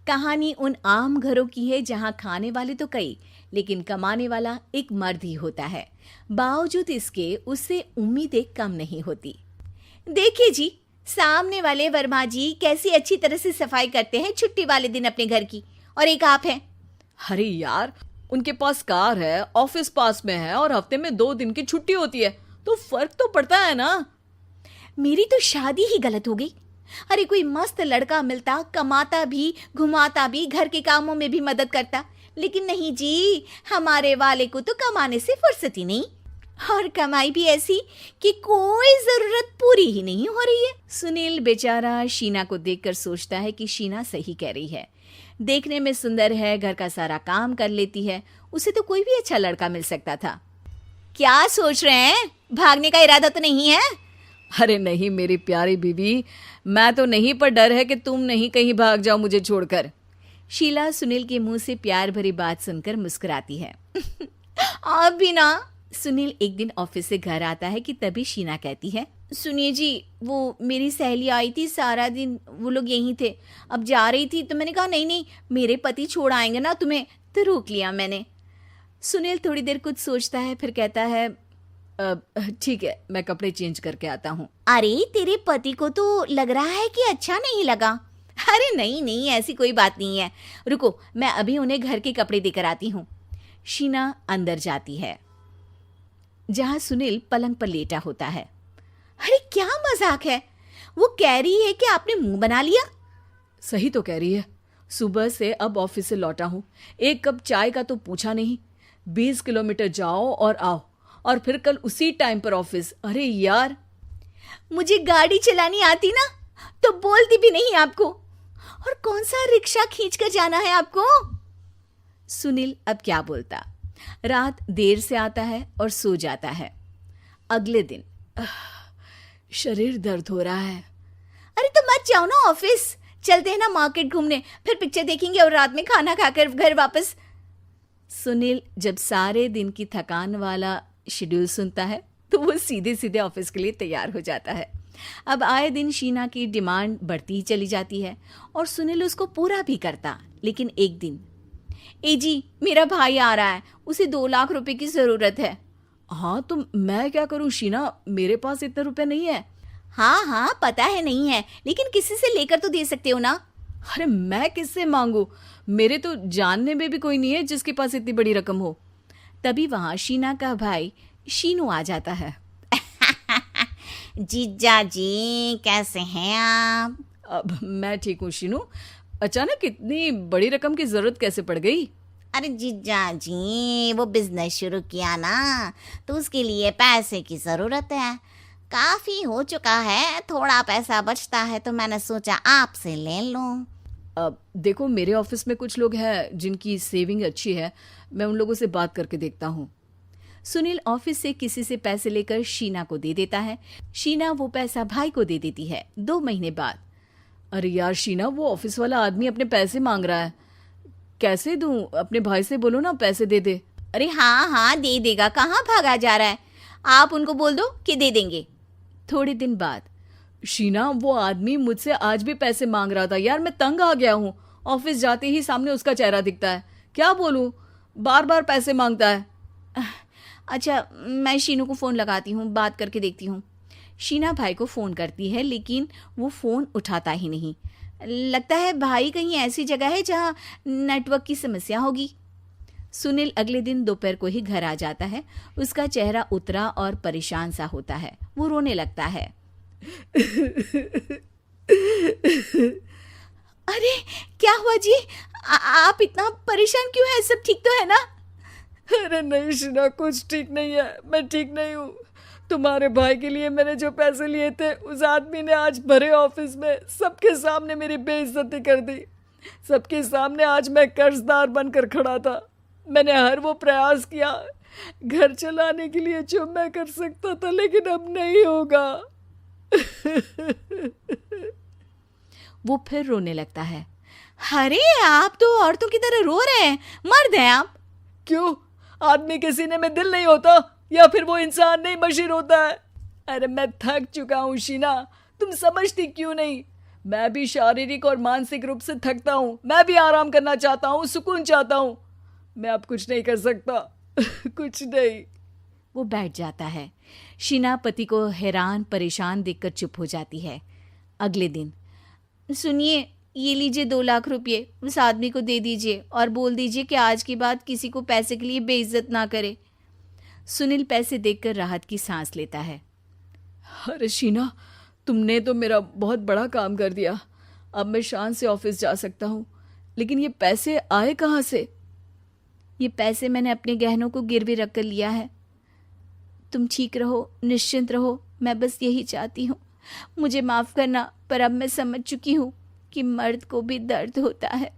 कहानी उन आम घरों की है जहां खाने वाले तो कई, लेकिन कमाने वाला एक मर्द ही होता है। बावजूद इसके उससे उम्मीदें कम नहीं होती। देखिए जी, सामने वाले वर्मा जी कैसी अच्छी तरह से सफाई करते हैं छुट्टी वाले दिन अपने घर की, और एक आप हैं। अरे यार, उनके पास कार है, ऑफिस पास में है और हफ्ते में 2 दिन की छुट्टी होती है, तो फर्क तो पड़ता है ना। मेरी तो शादी ही गलत हो गई। अरे कोई मस्त लड़का मिलता, कमाता भी, घुमाता भी, घर के कामों में भी मदद करता, लेकिन नहीं जी, हमारे वाले को तो कमाने से फुर्सत ही नहीं, और कमाई भी ऐसी कि कोई जरूरत पूरी ही नहीं हो रही है। सुनील बेचारा शीना को देखकर सोचता है कि शीना सही कह रही है। देखने में सुंदर है, घर का सारा काम कर लेती है, उसे तो कोई भी अच्छा लड़का मिल सकता था। क्या सोच रहे हैं? भागने का इरादा तो नहीं है? अरे नहीं मेरी प्यारी बीवी, मैं तो नहीं, पर डर है कि तुम नहीं कहीं भाग जाओ मुझे छोड़कर। शीला सुनील के मुंह से प्यार भरी बात सुनकर मुस्कुराती है। आप भी ना। सुनील एक दिन ऑफिस से घर आता है कि तभी शीना कहती है, सुनिए जी, वो मेरी सहेली आई थी, सारा दिन वो लोग यहीं थे, अब जा रही थी तो मैंने कहा नहीं नहीं, मेरे पति छोड़ आएंगे ना तुम्हें, तो रोक लिया मैंने। सुनील थोड़ी देर कुछ सोचता है, फिर कहता है, ठीक है, मैं कपड़े चेंज करके आता हूँ। अरे तेरे पति को तो लग रहा है कि अच्छा नहीं लगा। अरे नहीं नहीं, ऐसी कोई बात नहीं है, रुको मैं अभी उन्हें घर के कपड़े देकर आती हूँ। शीना अंदर जाती है जहां सुनील पलंग पर लेटा होता है। अरे क्या मजाक है, वो कह रही है कि आपने मुंह बना लिया। सही तो कह रही है, सुबह से अब ऑफिस से लौटा हूँ, एक कप चाय का तो पूछा नहीं, 20 किलोमीटर जाओ और आओ, और फिर कल उसी टाइम पर ऑफिस। अरे यार, मुझे गाड़ी चलानी आती ना तो बोलती भी नहीं आपको, और कौन सा रिक्शा खींच कर जाना है आपको। सुनील अब क्या बोलता। रात देर से आता है और सो जाता है। अगले दिन शरीर दर्द हो रहा है। अरे तो मत जाओ ना ऑफिस, चलते हैं ना मार्केट घूमने, फिर पिक्चर देखेंगे और रात में खाना खाकर घर वापस। सुनील जब सारे दिन की थकान वाला शेड्यूल सुनता है तो वो सीधे सीधे ऑफिस के लिए तैयार हो जाता है। अब आए दिन शीना की डिमांड बढ़ती ही चली जाती है और सुनील उसको पूरा भी करता। लेकिन एक दिन, ए जी मेरा भाई आ रहा है, उसे 2 लाख रुपए की जरूरत है। हाँ तो मैं क्या करूँ शीना, मेरे पास इतने रुपए नहीं है। हाँ हाँ पता है नहीं है, लेकिन किसी से लेकर तो दे सकते हो ना। अरे मैं किससे मांगू, मेरे तो जानने में भी कोई नहीं है जिसके पास इतनी बड़ी रकम हो। तभी वहां शीना का भाई शीनू आ जाता है। जीजा जी कैसे हैं आप? अब मैं ठीक हूँ शीनू, अचानक इतनी बड़ी रकम की जरूरत कैसे पड़ गई? अरे जीजा जी, वो बिजनेस शुरू किया ना, तो उसके लिए पैसे की जरूरत है, काफी हो चुका है, थोड़ा पैसा बचता है तो मैंने सोचा आपसे ले लूं। अब देखो, मेरे ऑफिस में कुछ लोग हैं जिनकी सेविंग अच्छी है, मैं उन लोगों से बात करके देखता हूँ। सुनील ऑफिस से किसी से पैसे लेकर शीना को दे देता है। शीना वो पैसा भाई को दे देती है। 2 महीने बाद, अरे यार शीना, वो ऑफिस वाला आदमी अपने पैसे मांग रहा है, कैसे दूं? अपने भाई से बोलो ना पैसे दे दे। अरे हाँ हाँ दे देगा, कहाँ भागा जा रहा है, आप उनको बोल दो कि दे देंगे। थोड़े दिन बाद, शीना वो आदमी मुझसे आज भी पैसे मांग रहा था यार, मैं तंग आ गया हूँ, ऑफिस जाते ही सामने उसका चेहरा दिखता है, क्या बोलूँ, बार बार पैसे मांगता है। अच्छा मैं शीनू को फ़ोन लगाती हूँ, बात करके देखती हूँ। शीना भाई को फ़ोन करती है लेकिन वो फ़ोन उठाता ही नहीं। लगता है भाई कहीं ऐसी जगह है जहाँ नेटवर्क की समस्या होगी। सुनील अगले दिन दोपहर को ही घर आ जाता है। उसका चेहरा उतरा और परेशान सा होता है। वो रोने लगता है। अरे क्या हुआ जी, आप इतना परेशान क्यों हैं? सब ठीक तो है ना? अरे नहीं शीना, कुछ ठीक नहीं है, मैं ठीक नहीं हूँ। तुम्हारे भाई के लिए मैंने जो पैसे लिए थे, उस आदमी ने आज भरे ऑफिस में सबके सामने मेरी बेइज्जती कर दी। सबके सामने आज मैं कर्जदार बनकर खड़ा था। मैंने हर वो प्रयास किया घर चलाने के लिए जो मैं कर सकता था, लेकिन अब नहीं होगा। वो फिर रोने लगता है। अरे आप तो औरतों की तरह रो रहे हैं, मर्द हैं आप। क्यों, आदमी के सीने में दिल नहीं होता, या फिर वो इंसान नहीं बशीर होता है? अरे मैं थक चुका हूँ शीना, तुम समझती क्यों नहीं? मैं भी शारीरिक और मानसिक रूप से थकता हूँ, मैं भी आराम करना चाहता हूँ, सुकून चाहता हूँ। मैं अब कुछ नहीं कर सकता। कुछ नहीं। वो बैठ जाता है। शीना पति को हैरान परेशान देखकर चुप हो जाती है। अगले दिन, सुनिए, ये लीजिए 2 लाख रुपये, उस आदमी को दे दीजिए और बोल दीजिए कि आज के बाद किसी को पैसे के लिए बेइज्जत ना करे। सुनील पैसे देखकर राहत की सांस लेता है। अरे शीना, तुमने तो मेरा बहुत बड़ा काम कर दिया। अब मैं शान से ऑफिस जा सकता हूँ, लेकिन ये पैसे आए कहाँ से? ये पैसे मैंने अपने गहनों को गिरवी रख कर लिया है। तुम ठीक रहो, निश्चिंत रहो, मैं बस यही चाहती हूँ। मुझे माफ़ करना, पर अब मैं समझ चुकी हूँ कि मर्द को भी दर्द होता है।